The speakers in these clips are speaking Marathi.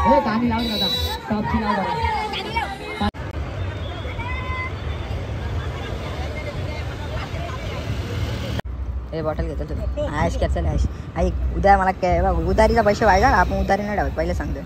गाणी लावली आता टॉपची लाव बरं. हे बॉटल घेतो तुम्ही आयश कॅप्सल आयश. ऐक उद्या मला काय उधारीचा पैसे व्हायचा आपण उधारी नाही ठेवत पहिले सांगतो.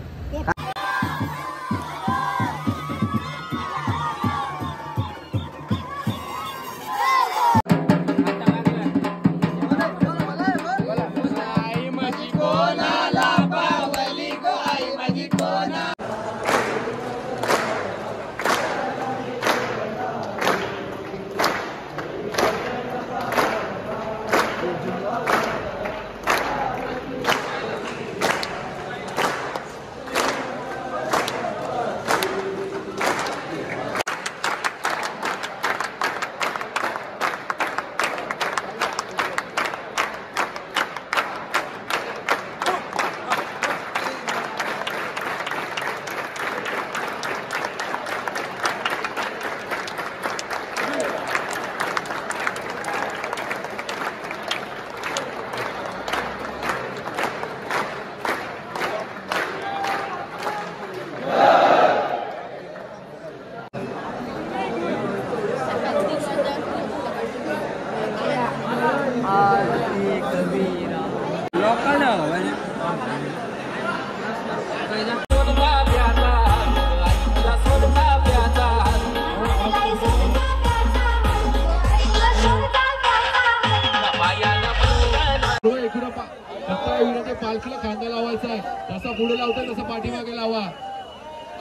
पालखीला खांदा लावायचा आहे जसा पुढे लावतोय तसा पाठीमागे लावा.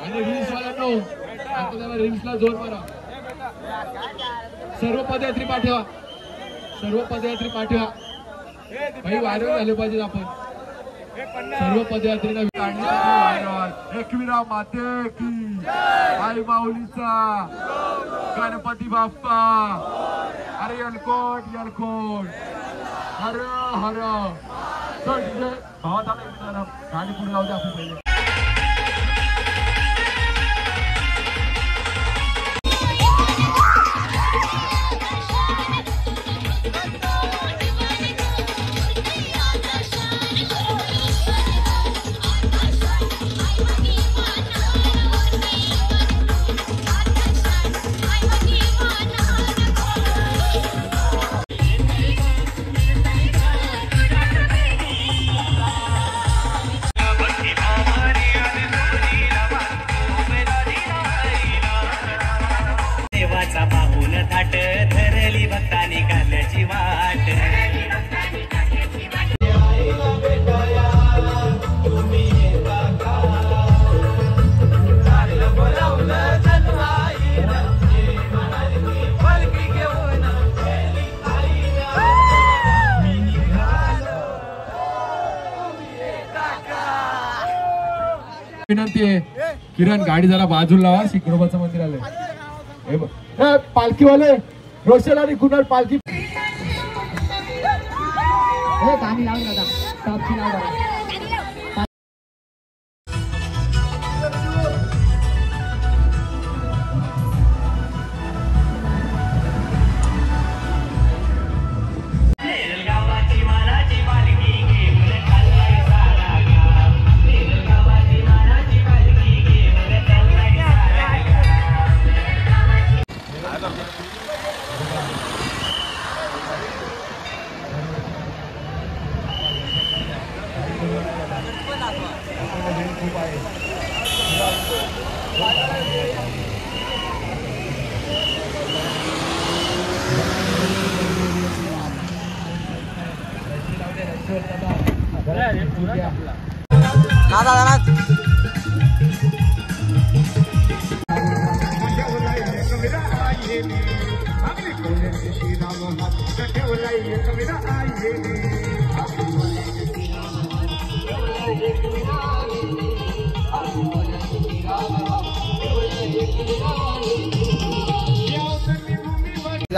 आणि रिल्स वाल्यांनो आता त्याला रिल्सला जोर मारा. सर्व पदयात्री पाठवा, सर्व पदयात्री पाठवा. काही व्हायरल झाले पाहिजे आपण. सर्व पदयात्रीला काढण्यासाठी एकविरा माते की आई माऊलीचा गणपती बाप्पा. अरे यलकोट यलकोट हर हर. भावात आला गाडी पुढे लावते आपण पहिले. धरली भक्तानी काढल्याची वाट. विनंती आहे किरण गाडी जरा बाजूला लावा. शिखरोबाचं मंदिर आलंय. पालखीवाले रोशल आणि कुणाल पालखी गाणी लावली आता टॉपची लाव बरं.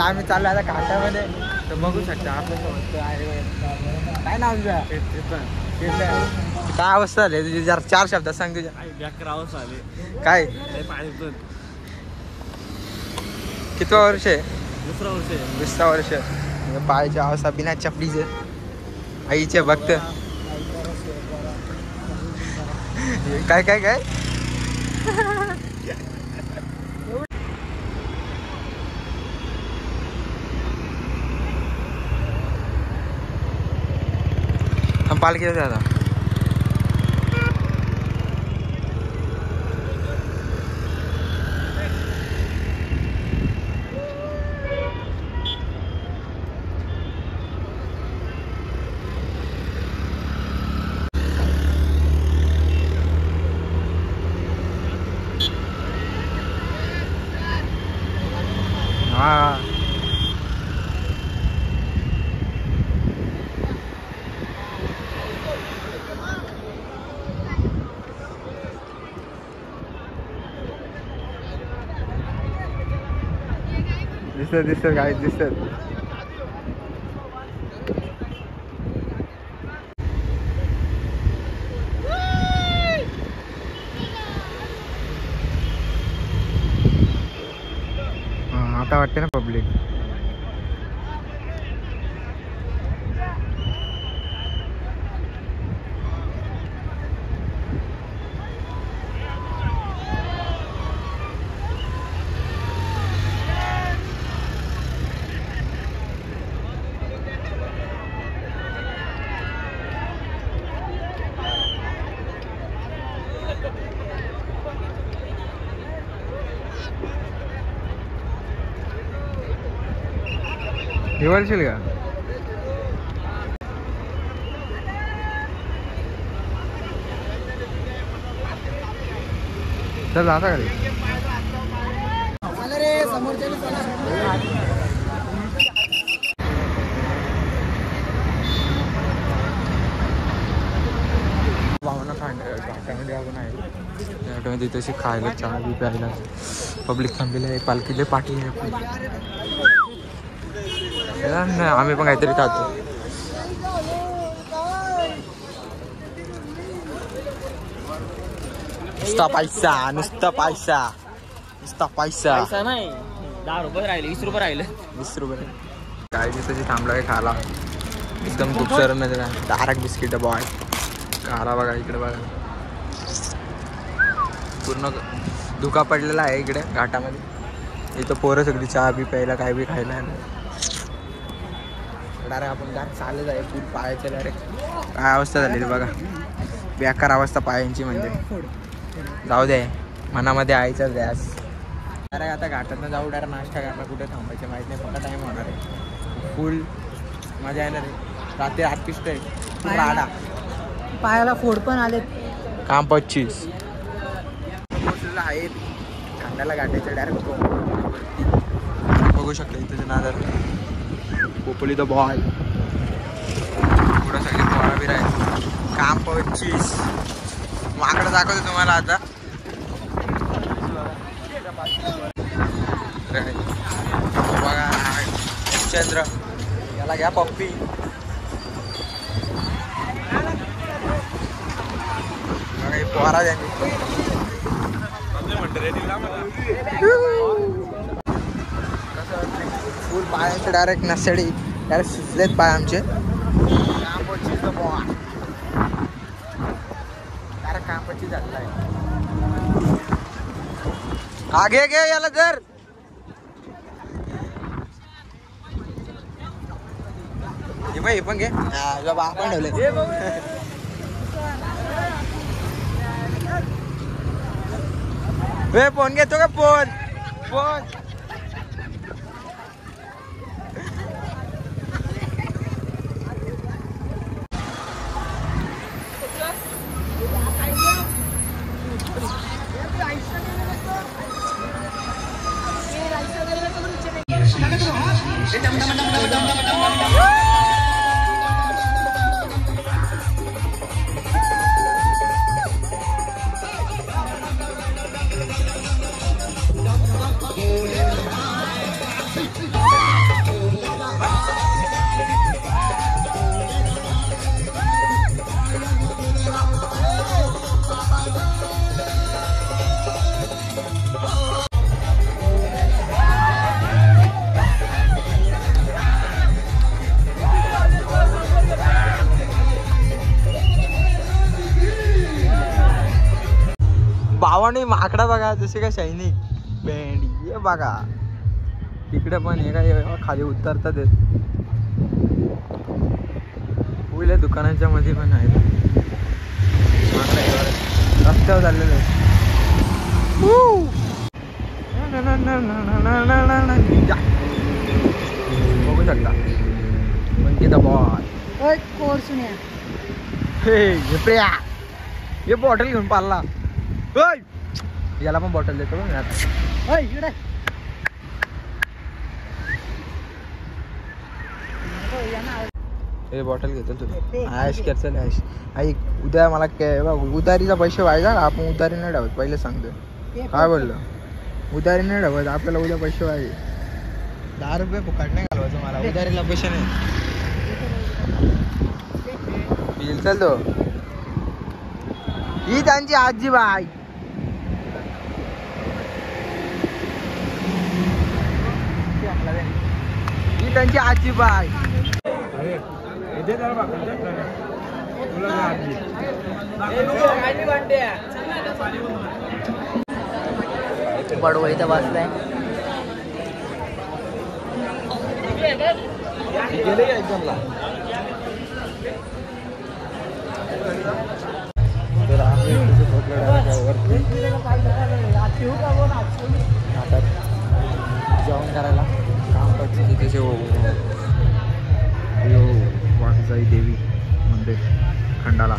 आम्ही चाललो आता घाटामध्ये तर बघू शकता आपल्यासोबत काय नाव तुझं. काय अवस्था झाली तुझी जरा 4 शब्दात सांग तुझ्या. अवस्था आली काय किती वर्ष आहे. दुसरा वर्ष. पायाची अवस्था बिना चपलीचे आईचे भक्त काय काय काय हम पालखी आता हा दिसत काय दिसत आता वाटते ना पब्लिक हिवाळशील का चल आता खाली भावना घाटामध्ये आपण आहे घाटामध्ये तशी खायला चहा बी प्यायला पब्लिक थांबलेलं आहे पालखीले पाठी आहे आम्ही पण काहीतरी खातो नुसता पैसा नुसता पैसा नुसता पैसा नाही 10 रुपये राहिले 20 रुपये राहिले 20 रुपये काय तशी थांबला काय खाला एकदम खूप सारं नाही डायरेक्ट बिस्किट बॉय खाला बघा इकडे बघा पूर्ण धुका पडलेला आहे इकडे घाटामध्ये इथं पोरं सगळी चहा बी प्यायला काय बी खायला डायरेक्ट आपण डायरेक्ट चालत आहे फुल पायाचं डायरेक्ट काय अवस्था झालेली बघा बेकार अवस्था पायांची म्हणजे जाऊ दे मनामध्ये आईचाच गॅस डायरेक्ट आता घाटातनं जाऊ डायरेक्ट नाश्ता करायला कुठे थांबायचं माहीत नाही कोणता टाईम होणार आहे फुल मजा येणार आहे रात्री आर्टिस्ट आहे राडा पायाला फोड पण आले काम 25 आहेत खांद्याला गाठायचं डायरेक्ट बघू शकता इथं नादार पोपली द बॉय पुढं सगळे पोळा बी राहील काम 25 माकडं दाखवतो तुम्हाला आता बघा चंद्र याला घ्या पप्पी बघा पोरा त्यांनी फुल पायाचे डायरेक्ट नसडी डायरेक्ट सुचलेत पाय आमचे डायरेक्ट कांपची झालेला आहे आगे घे याला जर हे पण घे आपण ठेवले फोन घेतो का फोन फोन भावानी माकडा बघा जसे काय सैनिक भेंडी हे बघा तिकडे पण हे काय खाली उतरतात पुढल्या दुकानाच्या मध्ये पण आहेत रस्त्यावर चाललेलं आहे बघू शकता मंकीचा बॉल हे बॉटल घेऊन पाळला याला पण बॉटल देतो मी आता हे बॉटल घेतो तू आयश करचल आयश ऐक उद्या मला उधारीचा पैसे व्हायचा आपण उधारी नाही ठेवत पहिले सांगतो काय बोललो उधारी नाही ठेवत आपल्याला उद्या पैसे व्हायचे 10 रुपये फुकट नाही घालवायचं मला उधारीला पैसे नाही बिल चल तो ही त्यांची आजी बाई ही त्यांची आजी बाई बडवं इथं बसलाय जेवण करायला काम करते तिथे वाघजाई देवी मंदिर खंडाला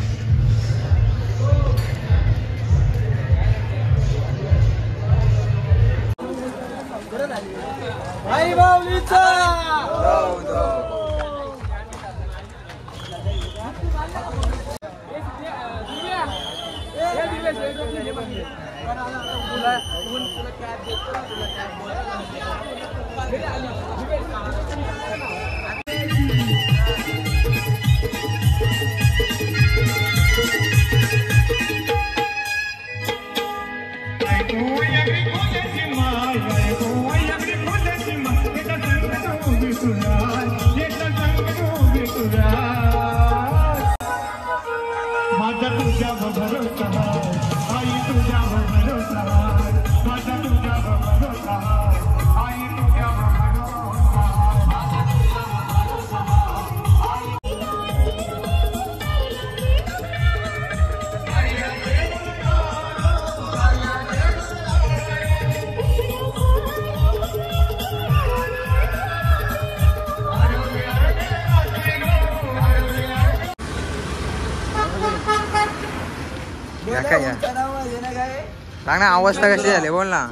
सांग ना अवस्था कशी झाली बोल ना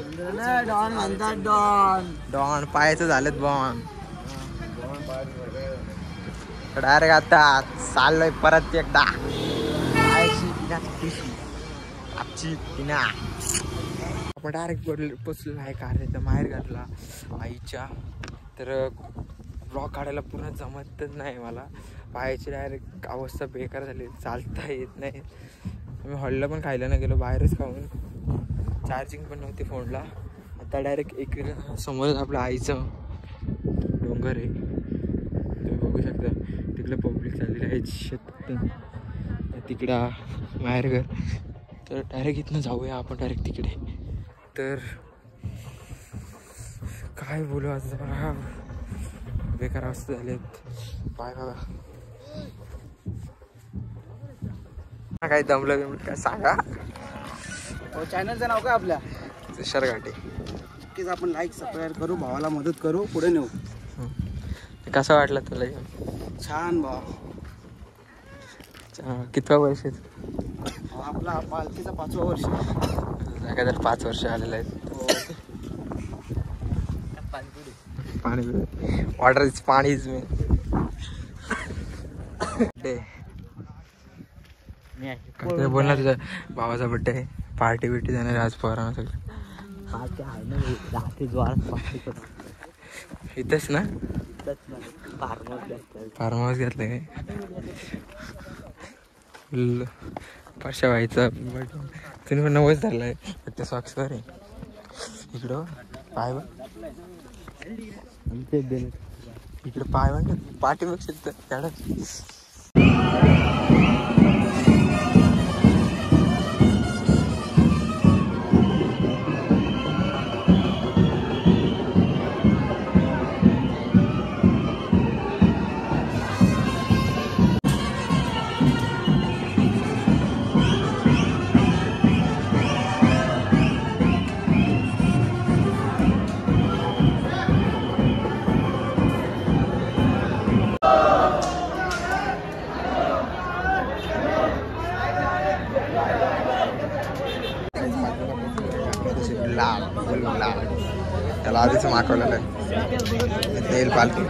डॉन म्हणतात डॉन डॉन पायाचं झालेत बॉन डायरेक्ट आता चाललोय परत एकदा आपण डायरेक्ट पोचलो आहे कार माहेर घातला आईच्या तर ब्लॉग काढायला पूर्ण जमतच नाही मला पायाची डायरेक्ट अवस्था बेकार झाली चालता येत नाही मी हॉलला पण खायला नाही गेलो बाहेरच खाऊन चार्जिंग पण नव्हती फोनला आता डायरेक्ट एक समोरच आपल्या आईचं डोंगर आहे तुम्ही बघू शकता तिकडे पब्लिक चाललेली आहे शेत तिकडं माहेरघर तर डायरेक्ट इथनं जाऊया आपण डायरेक्ट तिकडे तर काय बोलू आज बघा बेकार अवस्था झालेत पाय बघा काय दमलं काय सांगा चॅनलचं नाव काय आपल्या शरघाटे नक्कीच आपण लाईक सबस्क्राईब करू भावाला मदत करू पुढे नेऊ कसं वाटलं तुला घेऊन छान भाव कितवा वर्ष आपला पालखीचा 5वा वर्ष काय तर 5 वर्ष आलेलं आहे पाणी वॉटर इज पाणी इज मी काय बोल ना तुझ्या भावाचा बड्डे आहे पार्टी बिर्टी देणार आज पोरांना सगळं इथंच ना फार्म हाऊस घेतलं काय पाचशा व्हायचा तुम्ही पण 90 धरलाय फक्त सॉक्सवर आहे इकडं पाय इकडे पाय म्हणजे पाठी बघ शकतं त्याला लाल फुल लाल. त्याला आधीच मागवलेलं आहे. येईल पालखी.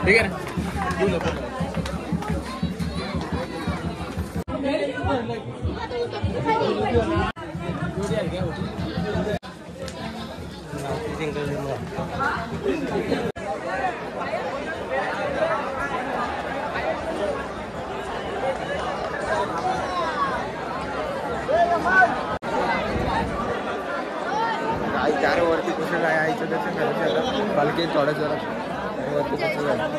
ठीक आहे ना. आई चार वरती कुठे काय आईचं त्याचं करायचं पालखी थोड्याच वेळा वरती कसं जायचं.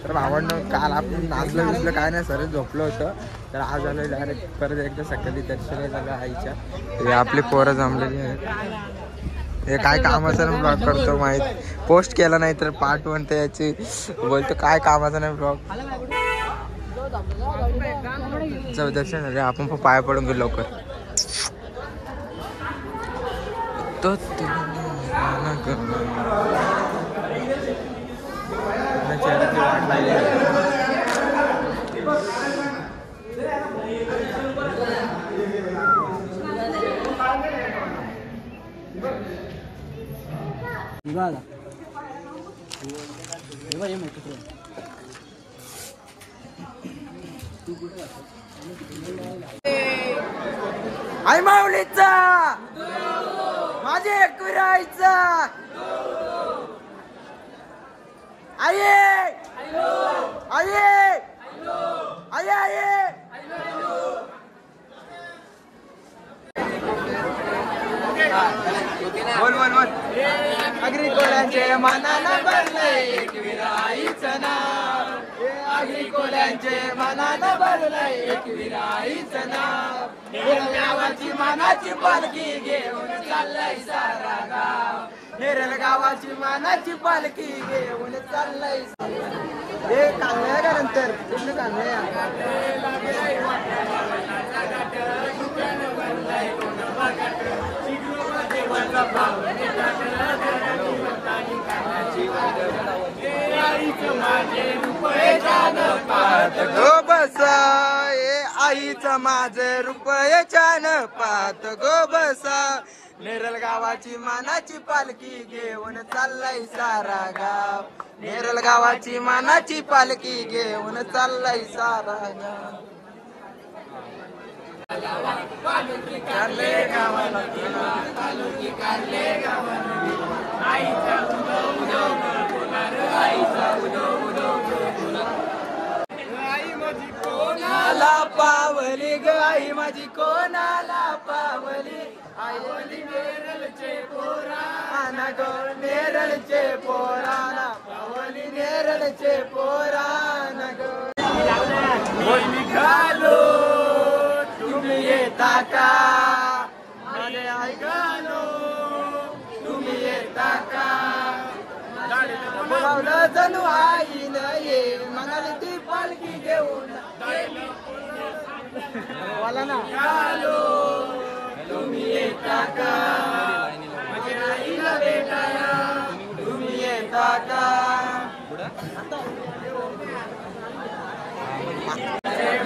तर भावांनो काल आपण नाचलं विसलं काय नाही सर झोपलं होतं. तर आज आलो डायरेक्ट परत एकदा सकाळी दर्शन झालं आईच्या. हे आपले पोरं जमलेली आहेत. हे काय कामाचं नाही ब्लॉग करतो माहीत पोस्ट केला नाही तर पार्ट 1 तर याची बोलतो काय कामाचा नाही ब्लॉग. जाऊ दर्शन झाले आपण पण पाया पडून गेलो लवकर. तो वाट लागली. आई माऊलीचा माझे एकविरायचा आई आई आई आई बोल बोल बोल. अग्रिकोल्यांचे मनानं भरलंय एकवीर आईचं नाव. अग्रिकोल्यांचे मनानं भरलंय एकवीर आईचं नाव. नेरळ गावाची मानाची पालखी घेऊन चाललंय सारा गाव. नेरळ गावाची मानाची पालखी घेऊन चाललंय. हे काढलंय का नंतर पूर्ण काढलंय. गो बसा ए आईचं माझं रुपयाच्यान पाहत गो बसा. नेरळ गावाची मानाची पालखी घेऊन चाललंय सारा गाव. नेरळ गावाची मानाची पालखी घेऊन चाललंय सारा गाव. कारले गावाला तालुकी कारले गावाला आईचा उदो उदो बोलार. आईचा उदो उदो बोलार. आई माझी कोणाला पावली ग आई माझी कोणाला पावली. आई बोली नेरळचे पोराना ग नेरळचे पोराना पावली नेरळचे पोराना ग. बोल निघालो तुम्ही येता का माझे ऐकालो तुम्ही येता का. बोलावलं जणू आईन ये म्हणाली ती पालखी घेऊन. बोला ना. आलो तुम्ही येता का माझ्या आईला भेटायला तुम्ही येता का.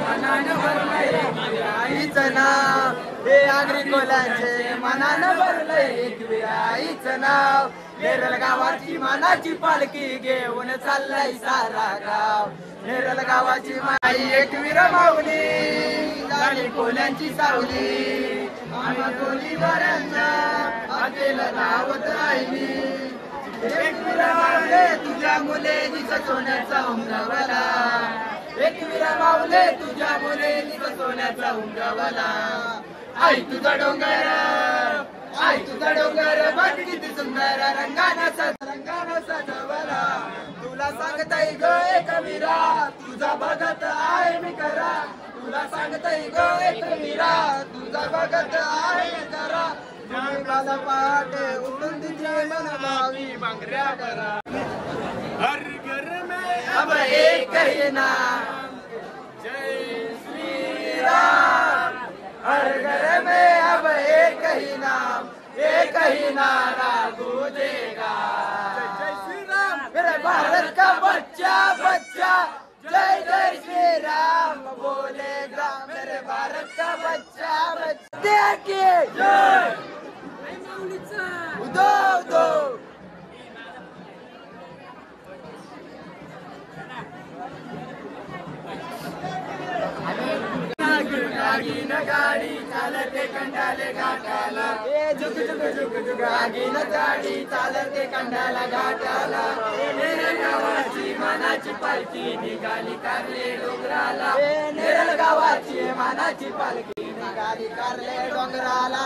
मनानं भरलंय आईचं नाव. हे अग्रिकोल्यांचे मनानं भरलंय एकवीर आईचं नाव. नेरळ गावाची मानाची पालखी घेऊन चाललंय सारा गाव. नेरळ गावाची माई एकवीर माऊली झाली कोल्यांची सावली. आम्हा दोन्ही बऱ्यांच्या आतेला धावत राहिली. एकवीर माऊले तुझ्या मुले तिचं सोन्याचा उमरावला. एकवीर माऊले तुझ्या मुले तिचं सोन्याचा उमरावला. आई तुझा डोंगर आई तुझा डोंगर बघ किती सुंदर रंगानं सजवला. तुला सांगताय ग एकवीरा तुझा बघत आहे मी करा. तुला सांगताय ग एकवीरा तुझा बघत आहे मी करा. माझा पाटे उठून तिचे मन भावी मांगऱ्या करा. हर घर में अब एक ही नाम जय श्री राम. हर घर में अब एक ही नाम एक ही नारा गूंजेगा. जय श्री राम मेरे भारत का बच्चा बच्चा जय जय श्री राम बोलेगा. मेरे भारत का बच्चा बच्चा देखिए जय उदो उदो. आगीन गाडी चालते कंडाले घाटाला. झुक झुक झुक झुक आगीन गाडी चालते कंडाला घाटाला. नेरळ गावाची मानाची पालखी निघाली कारले डोंगराला. नेरळ गावाची मानाची पालखी निघाली कारले डोंगराला.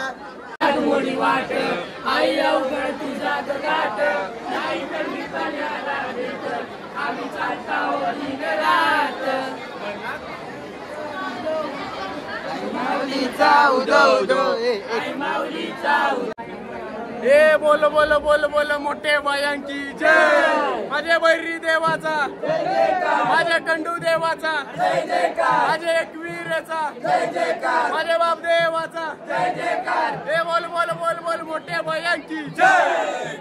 मोडी वाट आई अवघड तुझा गाठ नाही कधी पाण्याला भेट आम्ही चालता दिन रात. माऊलीचा उदो उदो आई माऊलीचा उदो. हे बोल बोल बोल बोल मोठे बायांची जय. माझे बैरी देवाचा माझ्या कंडू देवाचा माझे एकवीरचा माझे बाप देवाचा हे बोल बोल बोल बोल मोठे बायांची जय.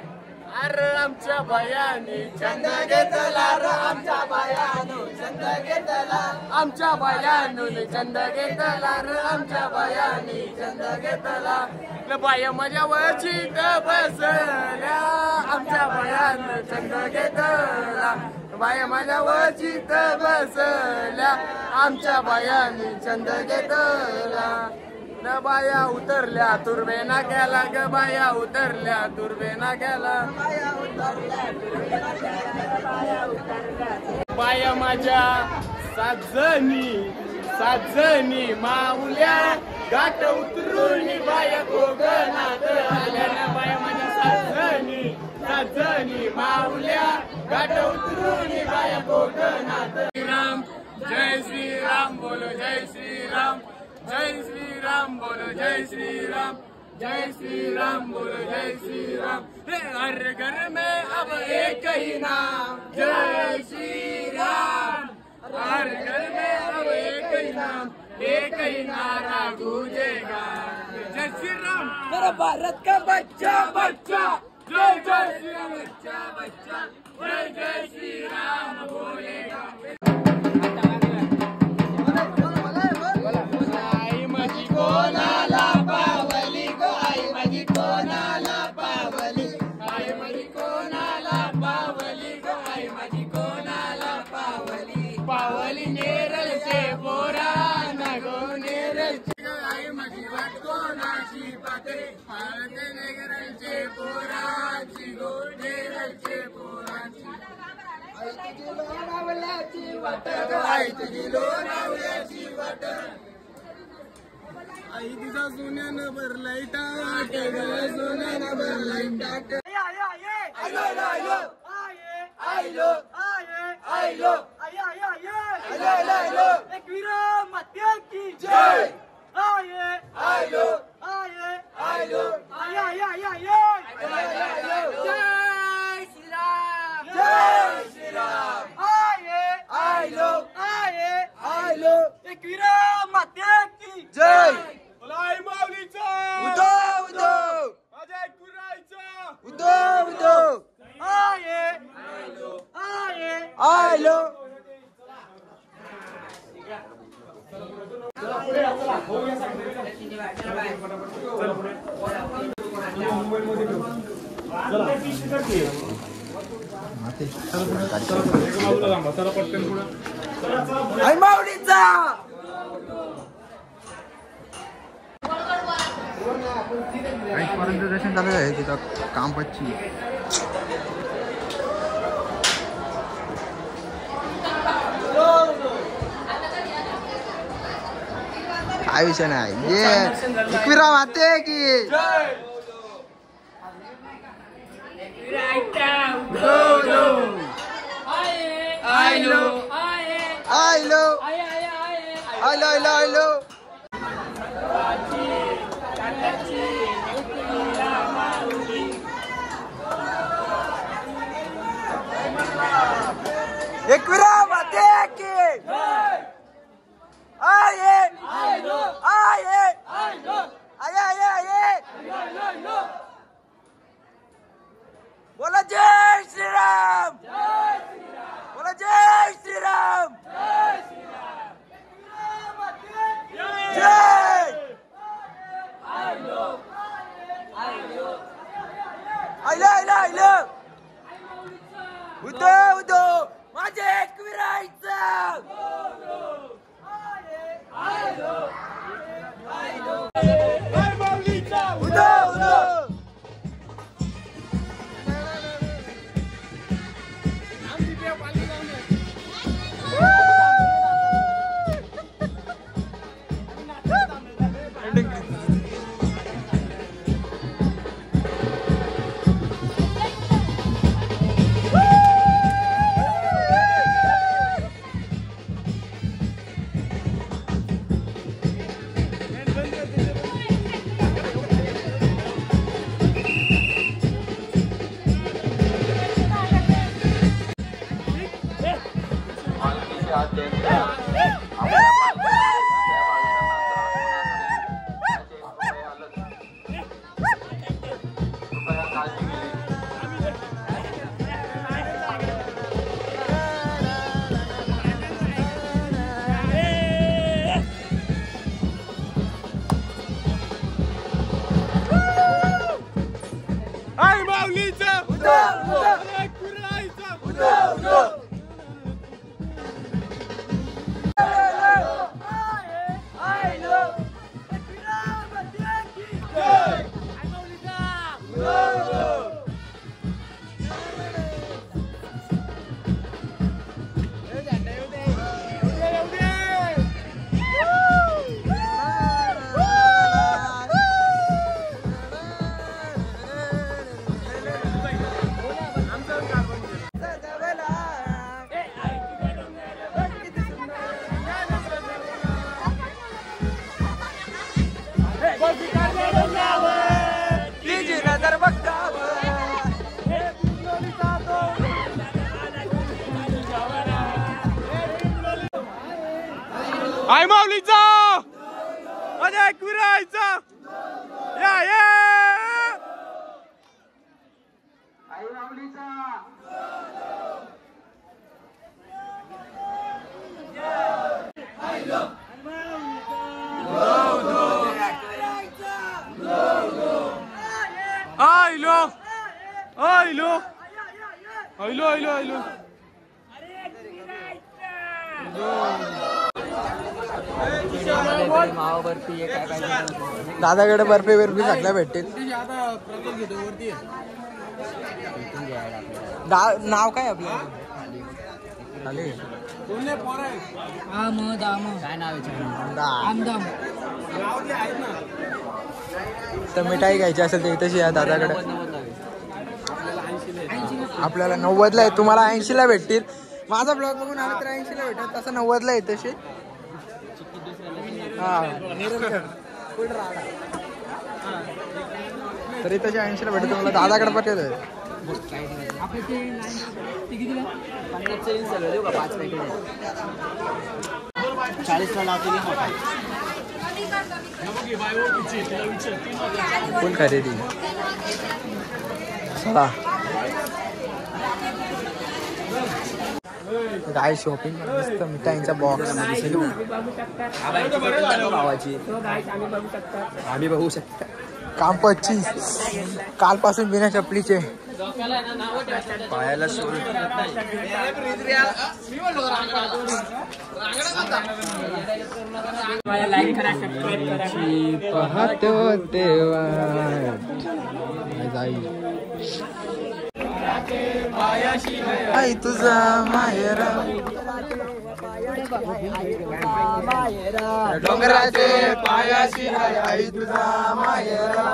अरे आमच्या बायाने चंद घेतला र आमच्या बायानो चंद घेतला. आमच्या बायानो चंद घेतला र आमच्या बायाने चंद घेतला. बाया माझ्या वरची बसल्या आमच्या बायानं चंद घेतला. बाया माझ्या वरची बसल्या आमच्या बायाने चंद घेतला. न बाया उतरल्या तुर्बेना गेला ग बाया उतरल्या तुर्बेना गेला बाया माझ्या साजनी माऊल्या गाठ उतरून बाया कोकणात आल्या बाया माझ्या साजनी माऊल्या गाठ उतरून बाया कोकणात श्रीराम जय श्रीराम बोलो जय श्रीराम जय श्रीराम बोलो जय श्रीराम जय श्रीराम बोलो जय श्रीराम हर घर में अब एक ही नाम जय श्रीराम हर घर में अब एक ही नाम एक ही नारा गूंजेगा जय श्री राम मेरा भारत का बच्चा बच्चा जय जय श्री राम बच्चा बच्चा जय जय श्री राम बोलेगा आई माझी कोणाला पावली गो आई माझी कोणाला पावली आई माझी कोणाला पावली गो आई माझी कोणाला पावली पावली नेरळचे पोरा नगो नेरळचे आई माझी वाट कोणाची पाते पाळते नेरळचे पोराची गो नेरळचे पोराची आई तुझी लोणावल्याची वाट आई तुझी लोणावल्याची वाट आई तुझा सोन्यानं भरलाय टाट ग सोन्यानं भरलाय टाट पर्यंत दर्शन चालू आहे तिथं काम पच्ची काय विषय नाही ये एकविरा माते की आयलो एकविरा माते की बोला जय श्रीराम बोला जय श्रीराम जय आयलो उदो माझे एकविरायचं उदो आई माऊलीचा माझ्या एकविरायचा या ये आई माऊलीचा आयलो आयलो आयलो आयलो आयलो दादाकडे बर्फी बिर्फी सगळ्या भेटतील. नाव काय आपलं खाली तर मिठाई घ्यायची असेल तर इथेच या दादाकडे. आपल्याला 90ला आहे, तुम्हाला 80ला भेटतील. माझा ब्लॉग बघून आला तर 80ला भेटत, तसं 90ला आहे तशी. हा तरी तशी 80ला भेटत तुम्हाला. दादाकडे पाठवलं फुल खरेदी. चला काय शॉपिंग मस्त मिठाईंचा बॉक्स आम्ही बघू शकता. काम 25 कालपासून बिना चपलीचे पायाला पाहतो देवा आई तुझा मायरा डोंगराचे पायाशी आई तुझा मायरा.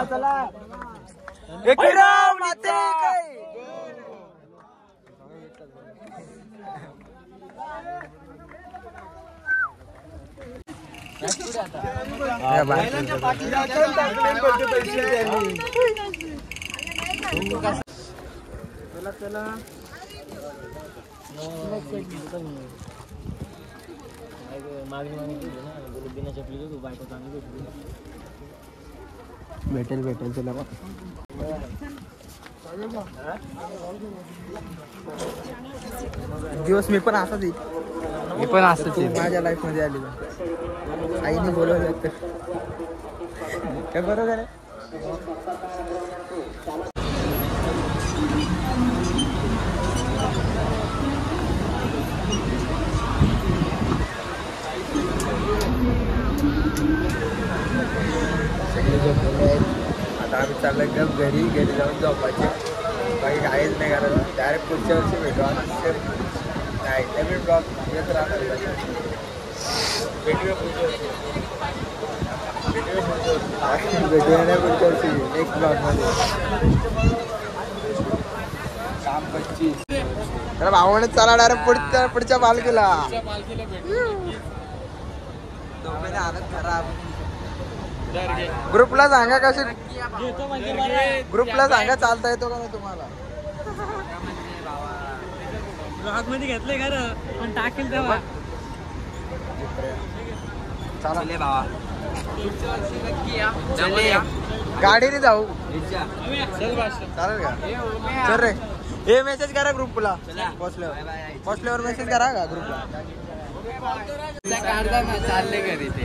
भेटेल भेटेल तुला. दिवस मी पण असाच येईल. मी पण असंच माझ्या लाईफ मध्ये आली. आईने बोलवलं तर काय बरोबर आहे. आता आम्ही चाललं एकदम घरी जाऊन झोपायचे. बाकी काहीच नाही करायचं. डायरेक्ट पुढच्या वर्षी भेटू. नाही नवीन ब्लॉग येत राहणार. भेटूया पुढच्या वर्षी. भेटूया नाही पुढच्या वर्षी नेक्स्ट ब्लॉगमध्ये. काम 25 तर भावाने चला डायरेक्ट पुढच्या पालखीला. हालत खराब. ग्रुपला सांगा कसे. ग्रुपला सांगा चालता येतो का नाही तुम्हाला. ब्लॉग मध्ये घेतलंय खरं पण टाकेल तेव्हा चालेल भावा. गाडीने जाऊ चालेल का. चल रे हे मेसेज करा ग्रुपला. पोचल्यावर मेसेज करा का ग्रुपला. चालले घरी ते